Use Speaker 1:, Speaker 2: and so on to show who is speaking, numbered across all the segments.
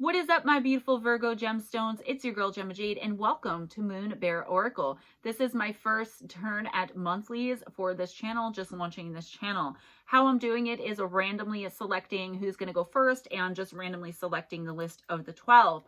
Speaker 1: What is up, my beautiful Virgo gemstones? It's your girl Gemma Jade, and welcome to MoonBearOracle. This is my first turn at monthlies for this channel, just launching this channel. How I'm doing it is randomly selecting who's going to go first and just randomly selecting the list of the 12.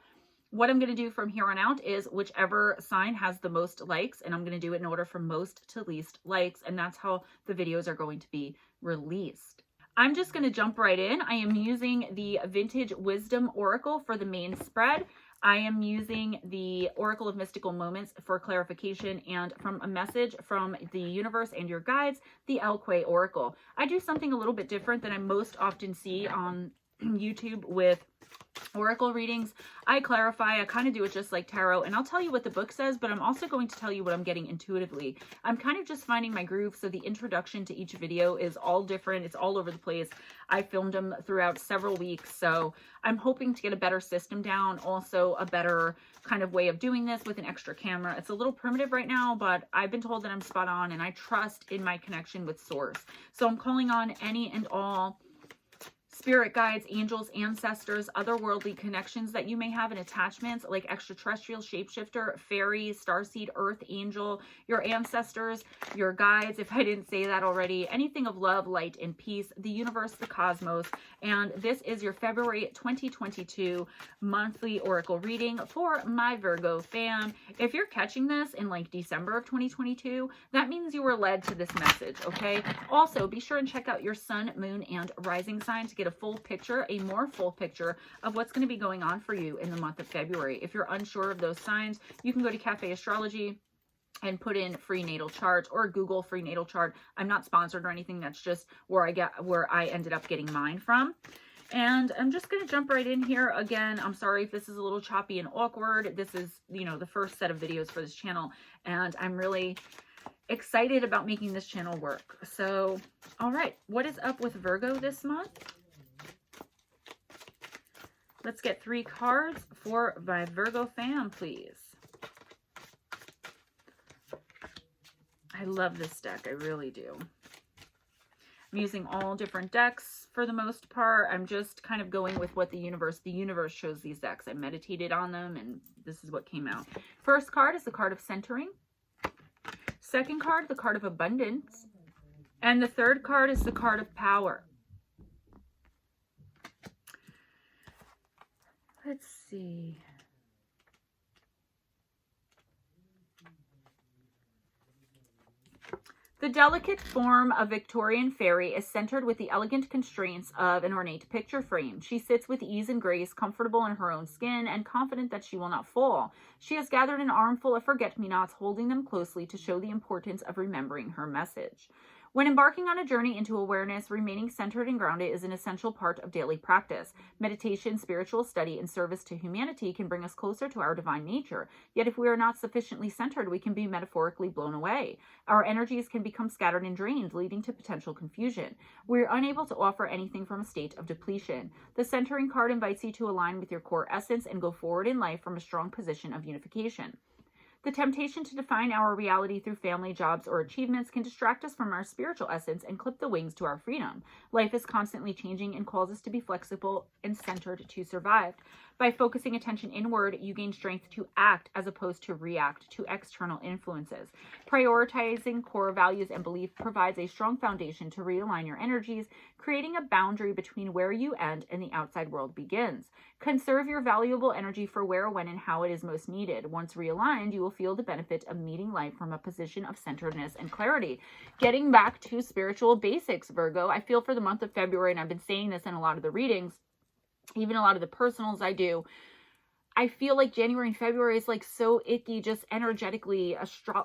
Speaker 1: What I'm going to do from here on out is whichever sign has the most likes, and I'm going to do it in order from most to least likes, and that's how the videos are going to be released. I'm just going to jump right in. I am using the Vintage Wisdom Oracle for the main spread. I am using the Oracle of Mystical Moments for clarification, and from a message from the universe and your guides, the Elque Oracle. I do something a little bit different than I most often see on YouTube with oracle readings. I clarify, I kind of do it just like tarot, and I'll tell you what the book says, but I'm also going to tell you what I'm getting intuitively. I'm kind of just finding my groove, so the introduction to each video is all different. It's all over the place. I filmed them throughout several weeks, so I'm hoping to get a better system down, also a better kind of way of doing this with an extra camera. It's a little primitive right now, but I've been told that I'm spot on, and I trust in my connection with source. So I'm calling on any and all spirit guides, angels, ancestors, otherworldly connections that you may have in attachments like extraterrestrial, shapeshifter, fairy, starseed, earth, angel, your ancestors, your guides, if I didn't say that already, anything of love, light, and peace, the universe, the cosmos. And this is your February 2022 monthly oracle reading for my Virgo fam. If you're catching this in like December of 2022, that means you were led to this message, okay? Also, be sure and check out your sun, moon, and rising sign to get a full picture, a more full picture of what's going to be going on for you in the month of February. If you're unsure of those signs, you can go to Cafe Astrology and put in free natal chart, or Google free natal chart. I'm not sponsored or anything. That's just where I ended up getting mine from. And I'm just going to jump right in here. Again, I'm sorry if this is a little choppy and awkward. This is, you know, the first set of videos for this channel, and I'm really excited about making this channel work. So, all right, what is up with Virgo this month? Let's get 3 cards for my Virgo fam, please. I love this deck. I really do. I'm using all different decks for the most part. I'm just kind of going with what the universe shows these decks. I meditated on them, and this is what came out. First card is the card of centering. Second card, the card of abundance. And the third card is the card of power. Let's see. The delicate form of Victorian fairy is centered with the elegant constraints of an ornate picture frame. She sits with ease and grace, comfortable in her own skin, and confident that she will not fall. She has gathered an armful of forget-me-nots, holding them closely to show the importance of remembering her message. When embarking on a journey into awareness, remaining centered and grounded is an essential part of daily practice. Meditation, spiritual study, and service to humanity can bring us closer to our divine nature. Yet if we are not sufficiently centered, we can be metaphorically blown away. Our energies can become scattered and drained, leading to potential confusion. We are unable to offer anything from a state of depletion. The centering card invites you to align with your core essence and go forward in life from a strong position of unification. The temptation to define our reality through family, jobs, or achievements can distract us from our spiritual essence and clip the wings to our freedom. Life is constantly changing and calls us to be flexible and centered to survive. By focusing attention inward, you gain strength to act as opposed to react to external influences. Prioritizing core values and beliefs provides a strong foundation to realign your energies, creating a boundary between where you end and the outside world begins. Conserve your valuable energy for where, when, and how it is most needed. Once realigned, you will feel the benefit of meeting life from a position of centeredness and clarity. Getting back to spiritual basics, Virgo, I feel for the month of February, and I've been saying this in a lot of the readings, even a lot of the personals I do, I feel like January and February is like so icky, just energetically,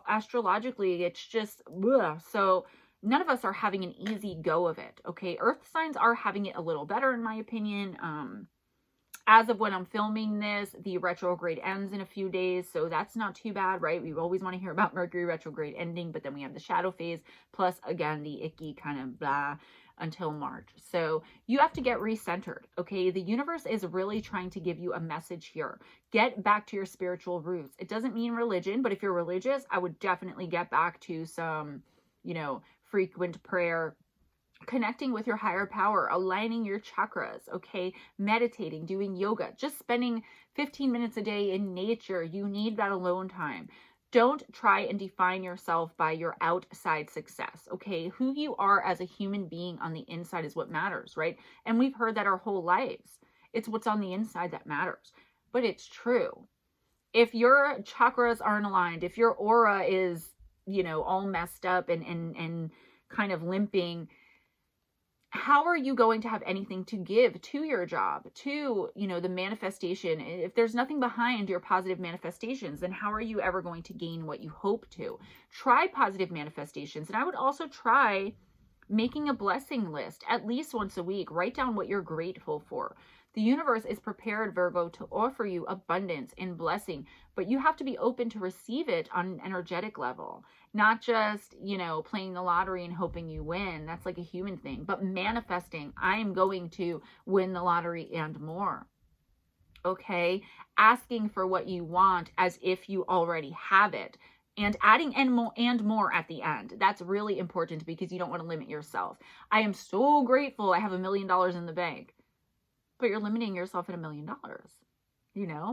Speaker 1: astrologically, it's just, ugh. So none of us are having an easy go of it, okay? Earth signs are having it a little better, in my opinion. As of when I'm filming this, the retrograde ends in a few days, so that's not too bad, right? We always want to hear about Mercury retrograde ending, but then we have the shadow phase, plus, again, the icky kind of blah until March. So you have to get recentered, okay? The universe is really trying to give you a message here. Get back to your spiritual roots. It doesn't mean religion, but if you're religious, I would definitely get back to some, you know, frequent prayer, connecting with your higher power, aligning your chakras, okay? Meditating, doing yoga, just spending 15 minutes a day in nature. You need that alone time. Don't try and define yourself by your outside success, okay? Who you are as a human being on the inside is what matters, right? And we've heard that our whole lives. It's what's on the inside that matters. But it's true. If your chakras aren't aligned, if your aura is, all messed up and kind of limping, how are you going to have anything to give to your job, to, the manifestation? If there's nothing behind your positive manifestations, then how are you ever going to gain what you hope to? Try positive manifestations. And I would also try making a blessing list at least once a week. Write down what you're grateful for. The universe is prepared, Virgo, to offer you abundance and blessing, but you have to be open to receive it on an energetic level, not just, playing the lottery and hoping you win. That's like a human thing, but manifesting, I am going to win the lottery and more. Okay. Asking for what you want as if you already have it, and adding and more at the end. That's really important because you don't want to limit yourself. I am so grateful I have $1 million in the bank. But you're limiting yourself at $1 million.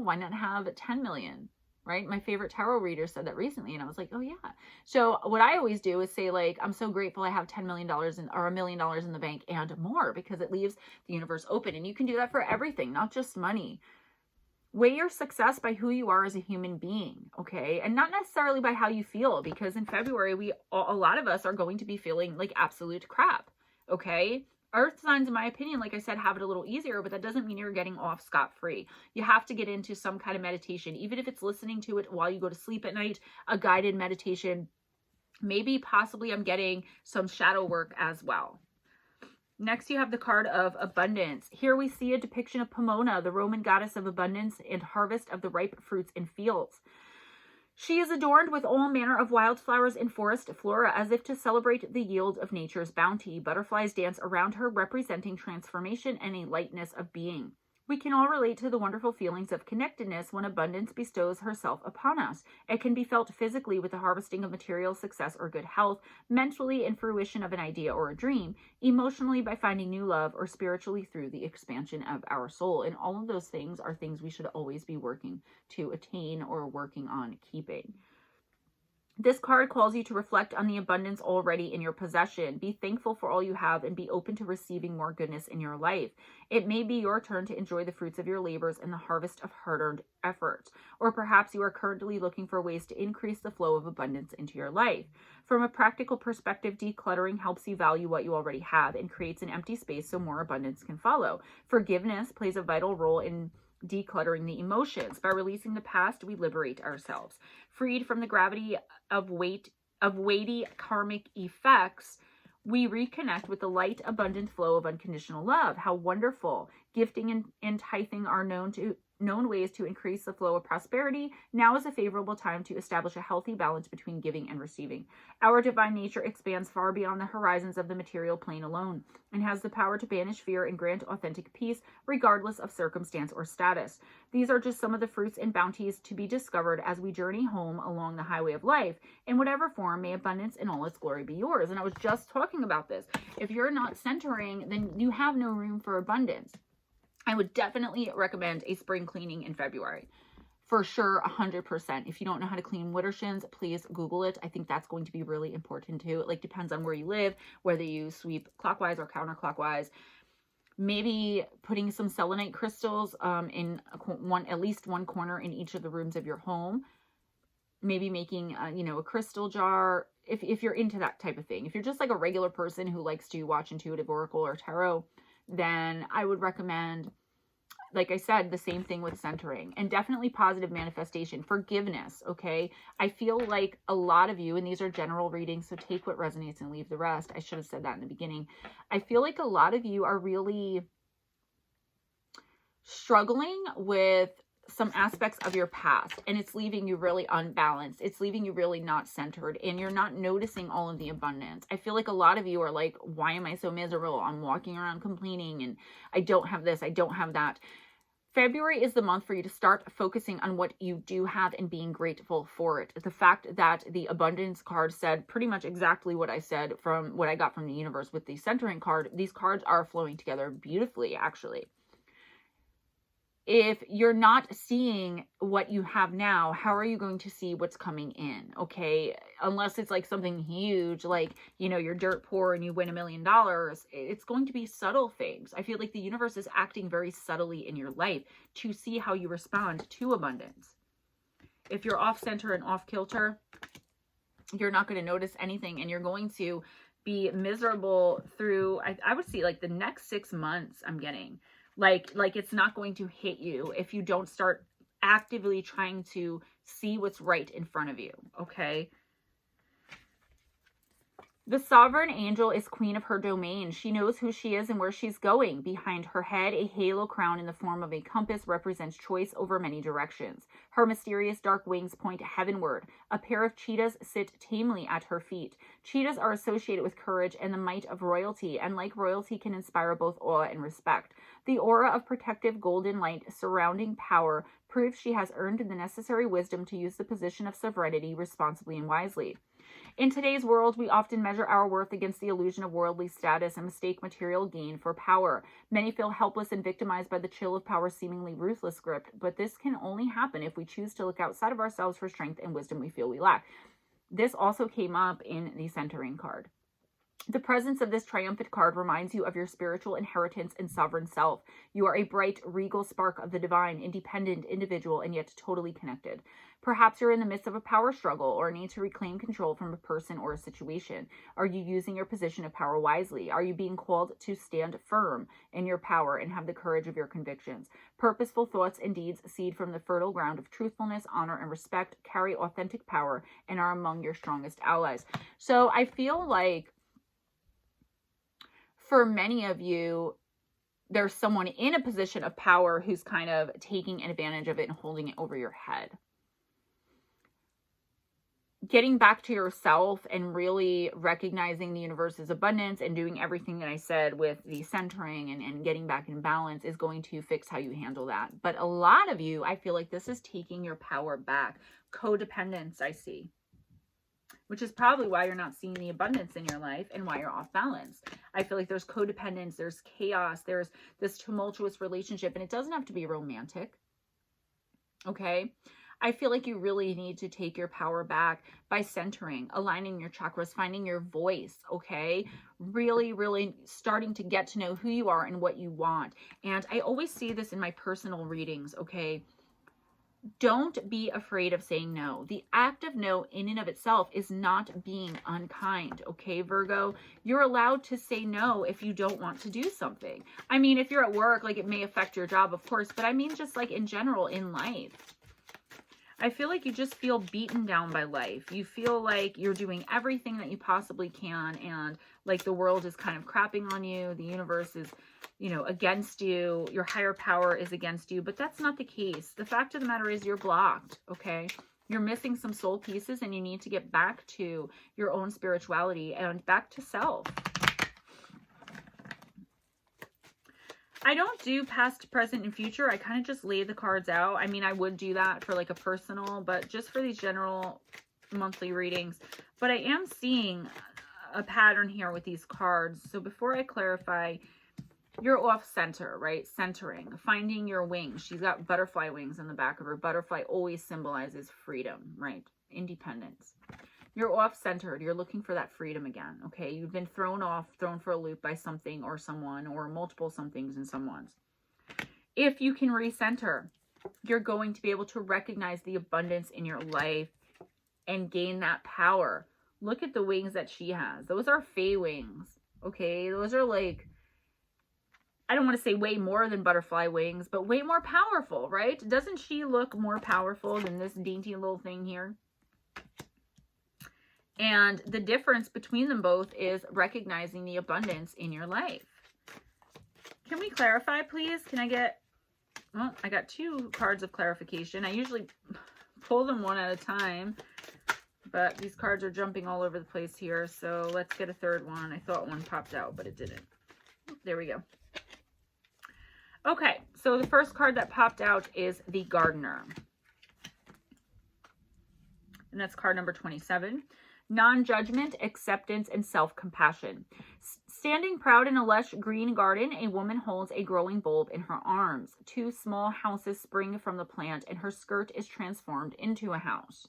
Speaker 1: Why not have 10 million, right? My favorite tarot reader said that recently, and I was like, oh yeah. So what I always do is say, like, I'm so grateful I have $10 million or $1 million in the bank and more, because it leaves the universe open. And you can do that for everything, not just money. Weigh your success by who you are as a human being, okay? And not necessarily by how you feel, because in February, a lot of us are going to be feeling like absolute crap, okay? Earth signs, in my opinion, like I said, have it a little easier, but that doesn't mean you're getting off scot-free. You have to get into some kind of meditation, even if it's listening to it while you go to sleep at night, a guided meditation. Maybe possibly I'm getting some shadow work as well. Next, you have the card of abundance. Here we see a depiction of Pomona, the Roman goddess of abundance and harvest of the ripe fruits and fields. She is adorned with all manner of wildflowers and forest flora, as if to celebrate the yield of nature's bounty. Butterflies dance around her, representing transformation and a lightness of being. We can all relate to the wonderful feelings of connectedness when abundance bestows herself upon us. It can be felt physically with the harvesting of material success or good health, mentally in fruition of an idea or a dream, emotionally by finding new love, or spiritually through the expansion of our soul. And all of those things are things we should always be working to attain or working on keeping. This card calls you to reflect on the abundance already in your possession. Be thankful for all you have and be open to receiving more goodness in your life. It may be your turn to enjoy the fruits of your labors and the harvest of hard-earned effort. Or perhaps you are currently looking for ways to increase the flow of abundance into your life. From a practical perspective, decluttering helps you value what you already have and creates an empty space so more abundance can follow. Forgiveness plays a vital role in decluttering the emotions. By releasing the past, we liberate ourselves. Freed from the gravity of weighty karmic effects, we reconnect with the light, abundant flow of unconditional love. How wonderful. Gifting and tithing are known ways to increase the flow of prosperity. Now is a favorable time to establish a healthy balance between giving and receiving. Our divine nature expands far beyond the horizons of the material plane alone and has the power to banish fear and grant authentic peace regardless of circumstance or status. These are just some of the fruits and bounties to be discovered as we journey home along the highway of life. In whatever form, may abundance in all its glory be yours. And I was just talking about this. If you're not centering, then you have no room for abundance. I would definitely recommend a spring cleaning in February. For sure, 100%. If you don't know how to clean widdershins, please Google it. I think that's going to be really important too. It depends on where you live, whether you sweep clockwise or counterclockwise. Maybe putting some selenite crystals in at least one corner in each of the rooms of your home. Maybe making a crystal jar if you're into that type of thing. If you're just like a regular person who likes to watch intuitive oracle or tarot, then I would recommend, like I said, the same thing with centering, and definitely positive manifestation, forgiveness, okay? I feel like a lot of you, and these are general readings, so take what resonates and leave the rest. I should have said that in the beginning. I feel like a lot of you are really struggling with some aspects of your past, and it's leaving you really unbalanced. It's leaving you really not centered, and you're not noticing all of the abundance. I feel like a lot of you are like, why am I so miserable? I'm walking around complaining, and I don't have this, I don't have that. February is the month for you to start focusing on what you do have and being grateful for it. The fact that the abundance card said pretty much exactly what I said from what I got from the universe with the centering card. These cards are flowing together beautifully, actually. If you're not seeing what you have now, how are you going to see what's coming in? Okay. Unless it's like something huge, like, you know, you're dirt poor and you win $1 million. It's going to be subtle things. I feel like the universe is acting very subtly in your life to see how you respond to abundance. If you're off center and off kilter, you're not going to notice anything, and you're going to be miserable through, I would see like the next 6 months. I'm getting like it's not going to hit you if you don't start actively trying to see what's right in front of you. Okay. The sovereign angel is queen of her domain. She knows who she is and where she's going. Behind her head, a halo crown in the form of a compass represents choice over many directions. Her mysterious dark wings point heavenward. A pair of cheetahs sit tamely at her feet. Cheetahs are associated with courage and the might of royalty, and like royalty can inspire both awe and respect. The aura of protective golden light surrounding power proves she has earned the necessary wisdom to use the position of sovereignty responsibly and wisely. In today's world, we often measure our worth against the illusion of worldly status and mistake material gain for power. Many feel helpless and victimized by the chill of power's seemingly ruthless grip, but this can only happen if we choose to look outside of ourselves for strength and wisdom we feel we lack. This also came up in the centering card. The presence of this triumphant card reminds you of your spiritual inheritance and sovereign self. You are a bright, regal spark of the divine, independent individual, and yet totally connected. Perhaps you're in the midst of a power struggle or need to reclaim control from a person or a situation. Are you using your position of power wisely? Are you being called to stand firm in your power and have the courage of your convictions? Purposeful thoughts and deeds seed from the fertile ground of truthfulness, honor, and respect, carry authentic power, and are among your strongest allies. So I feel like for many of you, there's someone in a position of power who's kind of taking advantage of it and holding it over your head. Getting back to yourself and really recognizing the universe's abundance and doing everything that I said with the centering and getting back in balance is going to fix how you handle that. But a lot of you, I feel like this is taking your power back. Codependence, I see. Which is probably why you're not seeing the abundance in your life and why you're off balance. I feel like there's codependence, there's chaos, there's this tumultuous relationship, and it doesn't have to be romantic. Okay? I feel like you really need to take your power back by centering, aligning your chakras, finding your voice, okay? Really, really starting to get to know who you are and what you want. And I always see this in my personal readings, okay? Don't be afraid of saying no. The act of no in and of itself is not being unkind, okay, Virgo? You're allowed to say no if you don't want to do something. I mean, if you're at work, like it may affect your job, of course, but I mean just like in general in life. I feel like you just feel beaten down by life. You feel like you're doing everything that you possibly can, and like the world is kind of crapping on you. The universe is, you know, against you. Your higher power is against you, but that's not the case. The fact of the matter is you're blocked, okay? You're missing some soul pieces, and you need to get back to your own spirituality and back to self. I don't do past, present, and future. I kind of just lay the cards out. I mean, I would do that for like a personal, but just for these general monthly readings. But I am seeing a pattern here with these cards. So before I clarify, you're off center, right? Centering, finding your wings. She's got butterfly wings in the back of her. Butterfly always symbolizes freedom, right? Independence. You're off-centered. You're looking for that freedom again, okay? You've been thrown off, thrown for a loop by something or someone or multiple somethings and someone's. If you can recenter, you're going to be able to recognize the abundance in your life and gain that power. Look at the wings that she has. Those are fae wings, okay? Those are like, I don't want to say way more than butterfly wings, but way more powerful, right? Doesn't she look more powerful than this dainty little thing here? And the difference between them both is recognizing the abundance in your life. Can we clarify, please? Can I get, well, I got 2 cards of clarification. I usually pull them one at a time, but these cards are jumping all over the place here. So let's get a 3rd one. I thought one popped out, but it didn't. There we go. Okay, So the first card that popped out is the Gardener. And that's card number 27. Non-judgment, acceptance, and self-compassion. Standing proud in a lush green garden, a woman holds a growing bulb in her arms. 2 small houses spring from the plant, and her skirt is transformed into a house.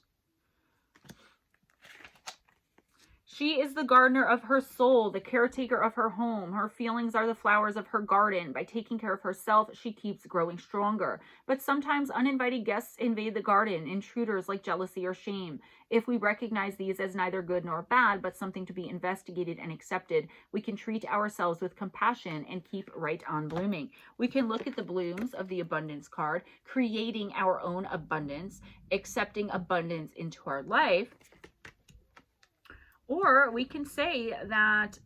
Speaker 1: She is the gardener of her soul, the caretaker of her home. Her feelings are the flowers of her garden. By taking care of herself, she keeps growing stronger. But sometimes uninvited guests invade the garden, intruders like jealousy or shame. If we recognize these as neither good nor bad, but something to be investigated and accepted, we can treat ourselves with compassion and keep right on blooming. We can look at the blooms of the abundance card, creating our own abundance, accepting abundance into our life. Or we can say that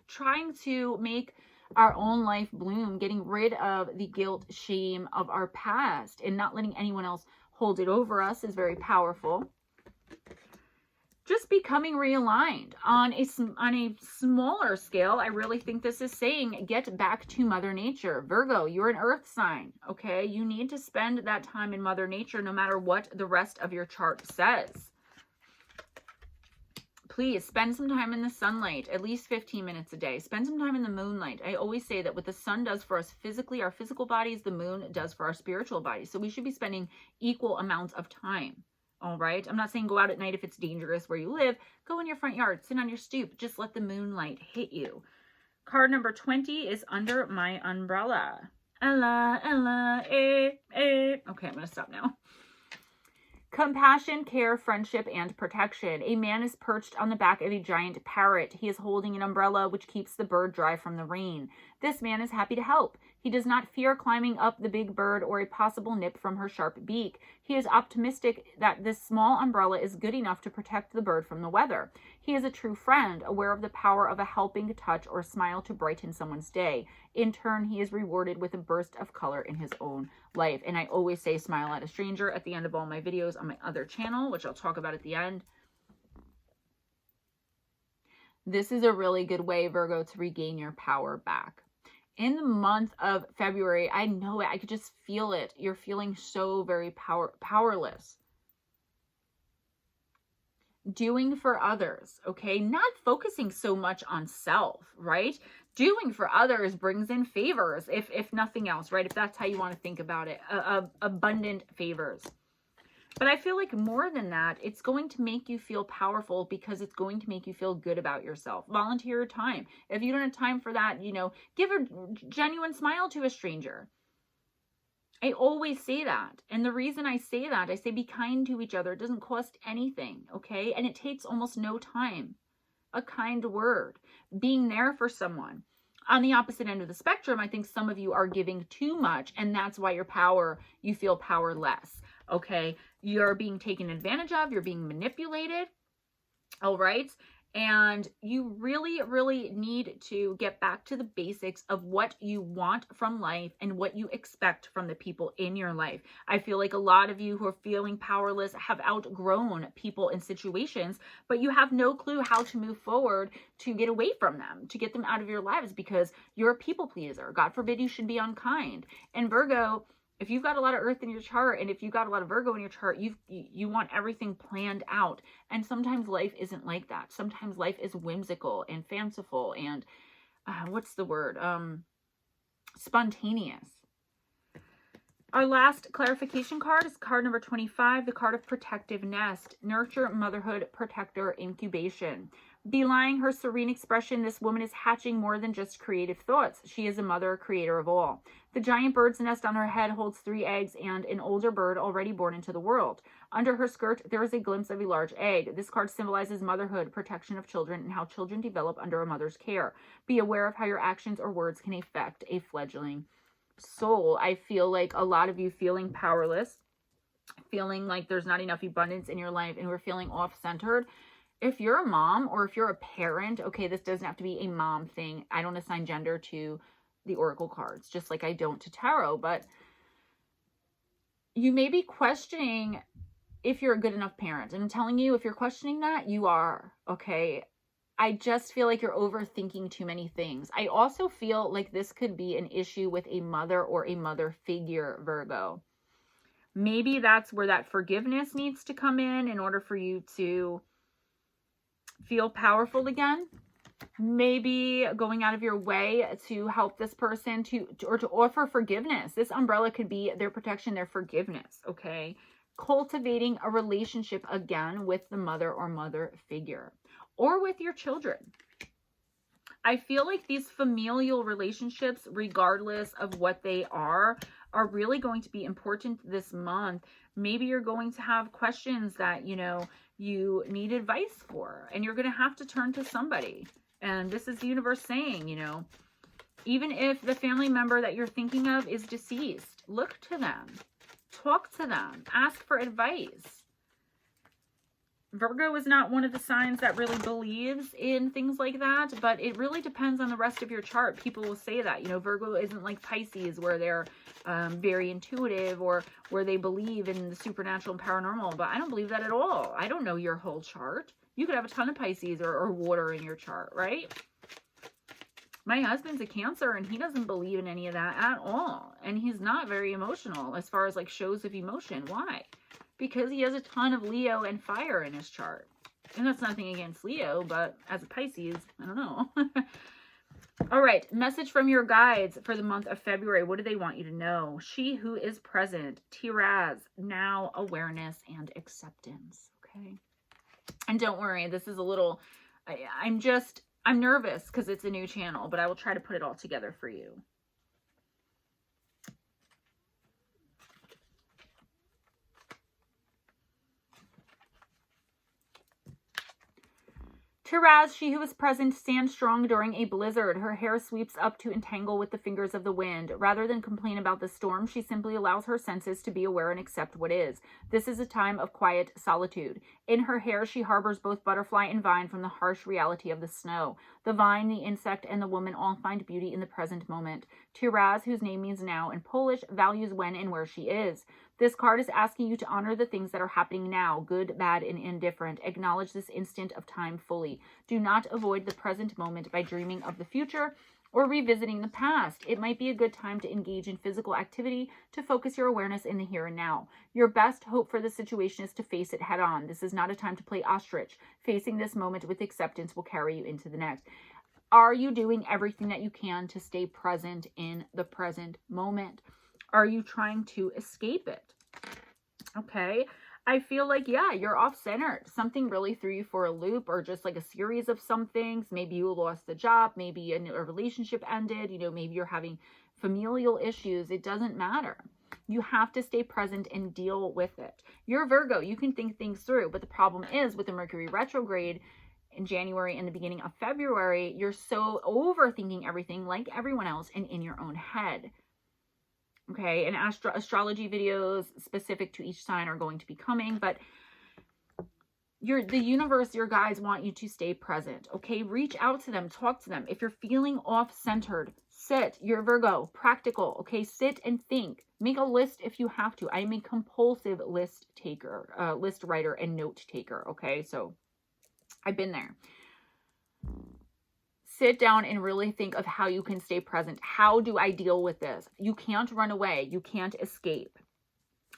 Speaker 1: trying to make our own life bloom, getting rid of the guilt, shame of our past, and not letting anyone else hold it over us is very powerful. Just becoming realigned on a smaller scale. I really think this is saying get back to Mother Nature. Virgo, you're an earth sign, okay? You need to spend that time in Mother Nature no matter what the rest of your chart says. Please spend some time in the sunlight, at least 15 minutes a day. Spend some time in the moonlight. I always say that what the sun does for us physically, our physical bodies, the moon does for our spiritual bodies. So we should be spending equal amounts of time. All right. I'm not saying go out at night if it's dangerous where you live. Go in your front yard, sit on your stoop. Just let the moonlight hit you. Card number 20 is Under My Umbrella. Ella, Ella, eh, eh. Okay, I'm going to stop now. Compassion, care, friendship, and protection. A man is perched on the back of a giant parrot. He is holding an umbrella which keeps the bird dry from the rain. This man is happy to help. He does not fear climbing up the big bird or a possible nip from her sharp beak. He is optimistic that this small umbrella is good enough to protect the bird from the weather. He is a true friend, aware of the power of a helping touch or smile to brighten someone's day. In turn, he is rewarded with a burst of color in his own life. And I always say smile at a stranger at the end of all my videos on my other channel, which I'll talk about at the end. This is a really good way, Virgo, to regain your power back. In the month of February, I know it. I could just feel it. You're feeling so very powerless. Doing for others, okay? Not focusing so much on self, right? Doing for others brings in favors, if nothing else, right? If that's how you want to think about it, abundant favors. But I feel like more than that, it's going to make you feel powerful because it's going to make you feel good about yourself. Volunteer your time. If you don't have time for that, you know, give a genuine smile to a stranger. I always say that. And the reason I say that, I say be kind to each other. It doesn't cost anything, okay? And it takes almost no time. A kind word. Being there for someone. On the opposite end of the spectrum, I think some of you are giving too much, and that's why you feel powerless, okay? You're being taken advantage of. You're being manipulated, all right? And you really, really need to get back to the basics of what you want from life and what you expect from the people in your life. I feel like a lot of you who are feeling powerless have outgrown people and situations, but you have no clue how to move forward to get away from them, to get them out of your lives because you're a people pleaser. God forbid you should be unkind. And Virgo, if you've got a lot of earth in your chart and if you've got a lot of Virgo in your chart, you want everything planned out. And sometimes life isn't like that. Sometimes life is whimsical and fanciful and what's the word? Spontaneous. Our last clarification card is card number 25, the card of protective nest, nurture, motherhood, protector, incubation. Belying her serene expression, this woman is hatching more than just creative thoughts. She is a mother, creator of all. The giant bird's nest on her head holds 3 eggs and an older bird already born into the world. Under her skirt, there is a glimpse of a large egg. This card symbolizes motherhood, protection of children, and how children develop under a mother's care. Be aware of how your actions or words can affect a fledgling soul. I feel like a lot of you feeling powerless, feeling like there's not enough abundance in your life, and we're feeling off-centered. If you're a mom or if you're a parent, okay, this doesn't have to be a mom thing. I don't assign gender to the oracle cards, just like I don't to tarot, but you may be questioning if you're a good enough parent. And I'm telling you, if you're questioning that, you are, okay? I just feel like you're overthinking too many things. I also feel like this could be an issue with a mother or a mother figure, Virgo. Maybe that's where that forgiveness needs to come in order for you to feel powerful again. Maybe going out of your way to help this person or to offer forgiveness. This umbrella could be their protection, their forgiveness, okay? Cultivating a relationship again with the mother or mother figure or with your children. I feel like these familial relationships, regardless of what they are really going to be important this month. Maybe you're going to have questions that, you know, you need advice for, and you're going to have to turn to somebody. And this is the universe saying, you know, even if the family member that you're thinking of is deceased, look to them, talk to them, ask for advice. Virgo is not one of the signs that really believes in things like that, but it really depends on the rest of your chart. People will say that, you know, Virgo isn't like Pisces where they're very intuitive or where they believe in the supernatural and paranormal, but I don't believe that at all. I don't know your whole chart. You could have a ton of Pisces or water in your chart, right? My husband's a Cancer and he doesn't believe in any of that at all. And he's not very emotional as far as like shows of emotion. Why? Because he has a ton of Leo and fire in his chart. And that's nothing against Leo, but as a Pisces, I don't know. All right, message from your guides for the month of February. What do they want you to know? She who is present, Tiraz, now awareness and acceptance, okay? And don't worry, this is a little, I'm nervous because it's a new channel, but I will try to put it all together for you. Tiraz, she who is present, stands strong during a blizzard. Her hair sweeps up to entangle with the fingers of the wind. Rather than complain about the storm, she simply allows her senses to be aware and accept what is. This is a time of quiet solitude. In her hair, she harbors both butterfly and vine from the harsh reality of the snow. The vine, the insect, and the woman all find beauty in the present moment. Tiraz, whose name means now in Polish, values when and where she is. This card is asking you to honor the things that are happening now, good, bad, and indifferent. Acknowledge this instant of time fully. Do not avoid the present moment by dreaming of the future or revisiting the past. It might be a good time to engage in physical activity to focus your awareness in the here and now. Your best hope for the situation is to face it head on. This is not a time to play ostrich. Facing this moment with acceptance will carry you into the next. Are you doing everything that you can to stay present in the present moment? Are you trying to escape it? Okay. I feel like, yeah, you're off-centered. Something really threw you for a loop, or just like a series of some things. Maybe you lost a job. Maybe a relationship ended. You know, maybe you're having familial issues. It doesn't matter. You have to stay present and deal with it. You're Virgo. You can think things through. But the problem is with the Mercury retrograde in January and the beginning of February, you're so overthinking everything like everyone else and in your own head. Okay, and astrology videos specific to each sign are going to be coming, but the universe, your guides want you to stay present, okay? Reach out to them, talk to them. If you're feeling off-centered, sit. You're Virgo, practical, okay? Sit and think. Make a list if you have to. I'm a compulsive list taker, list writer and note taker, okay? So I've been there. Sit down and really think of how you can stay present. How do I deal with this? You can't run away. You can't escape.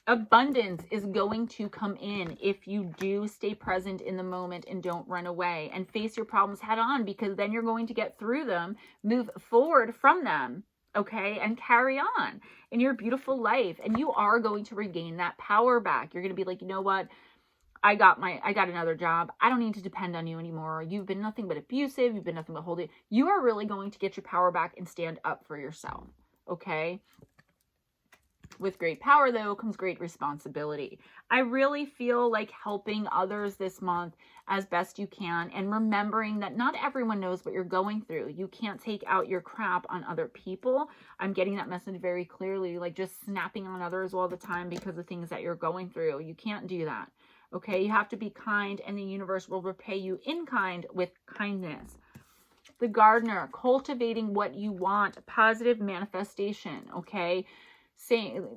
Speaker 1: Abundance is going to come in if you do stay present in the moment and don't run away and face your problems head on, because then you're going to get through them, move forward from them, okay, and carry on in your beautiful life. And you are going to regain that power back. You're going to be like, you know what? I got another job. I don't need to depend on you anymore. You've been nothing but abusive. You've been nothing but holding. You are really going to get your power back and stand up for yourself. Okay. With great power, though, comes great responsibility. I really feel like helping others this month as best you can, and remembering that not everyone knows what you're going through. You can't take out your crap on other people. I'm getting that message very clearly, like just snapping on others all the time because of things that you're going through. You can't do that. Okay, you have to be kind, and the universe will repay you in kind with kindness. The gardener, cultivating what you want, positive manifestation, okay?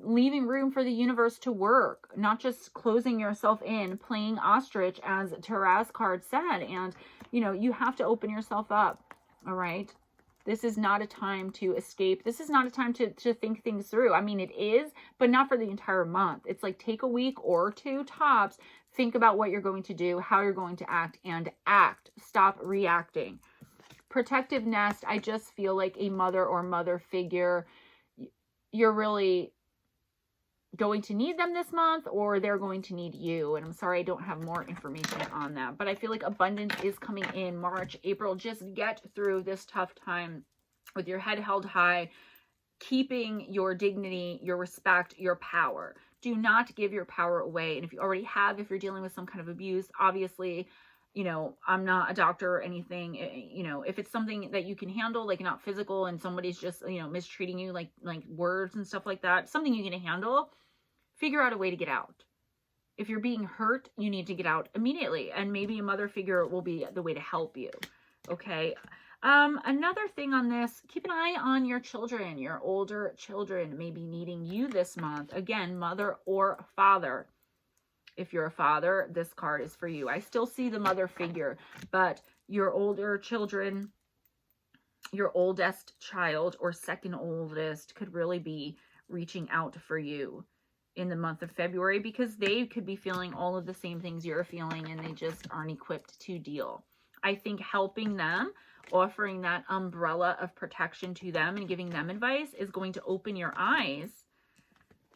Speaker 1: Leaving room for the universe to work, not just closing yourself in, playing ostrich, as Taraz card said, and you know, you have to open yourself up. All right. This is not a time to escape. This is not a time to think things through. I mean, it is, but not for the entire month. It's like take a week or two tops. Think about what you're going to do, how you're going to act, and act. Stop reacting. Protective nest, I just feel like a mother or mother figure. You're really going to need them this month, or they're going to need you. And I'm sorry I don't have more information on that, but I feel like abundance is coming in March, April. Just get through this tough time with your head held high, keeping your dignity, your respect, your power. Do not give your power away. And if you already have, if you're dealing with some kind of abuse, obviously, you know, I'm not a doctor or anything. You know, if it's something that you can handle, like not physical, and somebody's just, you know, mistreating you, like words and stuff like that, something you can handle, figure out a way to get out. If you're being hurt, you need to get out immediately. And maybe a mother figure will be the way to help you. Okay. Another thing on this, keep an eye on your children. Your older children may be needing you this month. Again, mother or father. If you're a father, this card is for you. I still see the mother figure, but your older children, your oldest child or second oldest could really be reaching out for you in the month of February, because they could be feeling all of the same things you're feeling and they just aren't equipped to deal. I think helping them, offering that umbrella of protection to them and giving them advice is going to open your eyes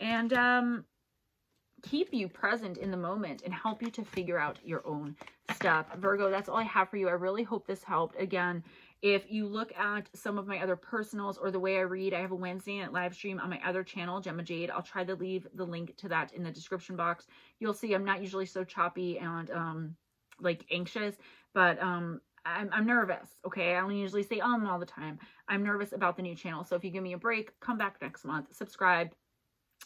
Speaker 1: and keep you present in the moment and help you to figure out your own stuff. Virgo, that's all I have for you. I really hope this helped. Again, if you look at some of my other personals or the way I read, I have a Wednesday night live stream on my other channel, Gemma Jade. I'll try to leave the link to that in the description box. You'll see I'm not usually so choppy and like anxious, but I'm nervous, okay? I don't usually say all the time. I'm nervous about the new channel. So if you give me a break, come back next month, subscribe.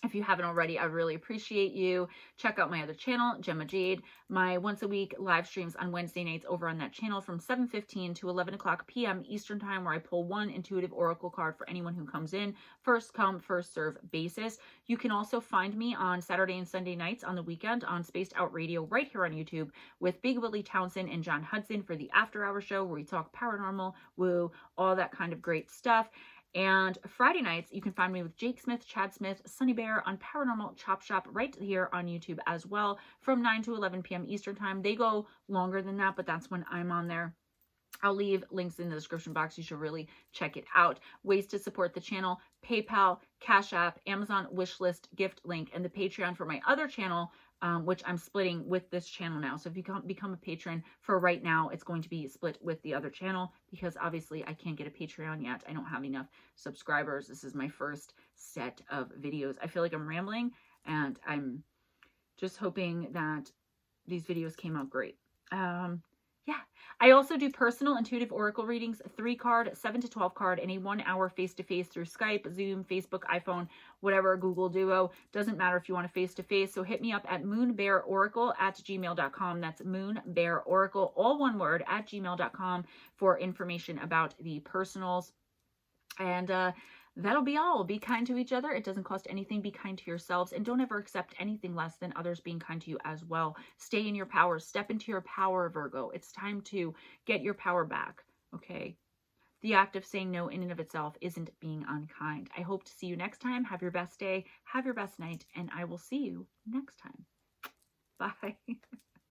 Speaker 1: If you haven't already, I really appreciate you. Check out my other channel, Gemma Jade. My once a week live streams on Wednesday nights over on that channel from 7:15 to 11 o'clock p.m. Eastern time, where I pull one intuitive oracle card for anyone who comes in. First come, first serve basis. You can also find me on Saturday and Sunday nights on the weekend on Spaced Out Radio right here on YouTube with Big Willie Townsend and John Hudson for the After Hour Show, where we talk paranormal, woo, all that kind of great stuff. And Friday nights, you can find me with Jake Smith, Chad Smith, Sunny Bear on Paranormal Chop Shop right here on YouTube as well from 9 to 11 p.m. Eastern time. They go longer than that, but that's when I'm on there. I'll leave links in the description box. You should really check it out. Ways to support the channel: PayPal, Cash App, Amazon wishlist, gift link, and the Patreon for my other channel, which I'm splitting with this channel now. So if you become a patron for right now, it's going to be split with the other channel, because obviously I can't get a Patreon yet. I don't have enough subscribers. This is my first set of videos. I feel like I'm rambling, and I'm just hoping that these videos came out great. Yeah, I also do personal intuitive oracle readings, 3-card, 7 to 12 card, and a 1-hour face-to-face through Skype, Zoom, Facebook, iPhone, whatever, Google Duo. Doesn't matter if you want a face-to-face. So hit me up at MoonBearOracle@gmail.com. That's MoonBearOracle, all one word, @gmail.com for information about the personals. And that'll be all. Be kind to each other. It doesn't cost anything. Be kind to yourselves, and don't ever accept anything less than others being kind to you as well. Stay in your power. Step into your power, Virgo. It's time to get your power back, okay? The act of saying no in and of itself isn't being unkind. I hope to see you next time. Have your best day. Have your best night, and I will see you next time. Bye.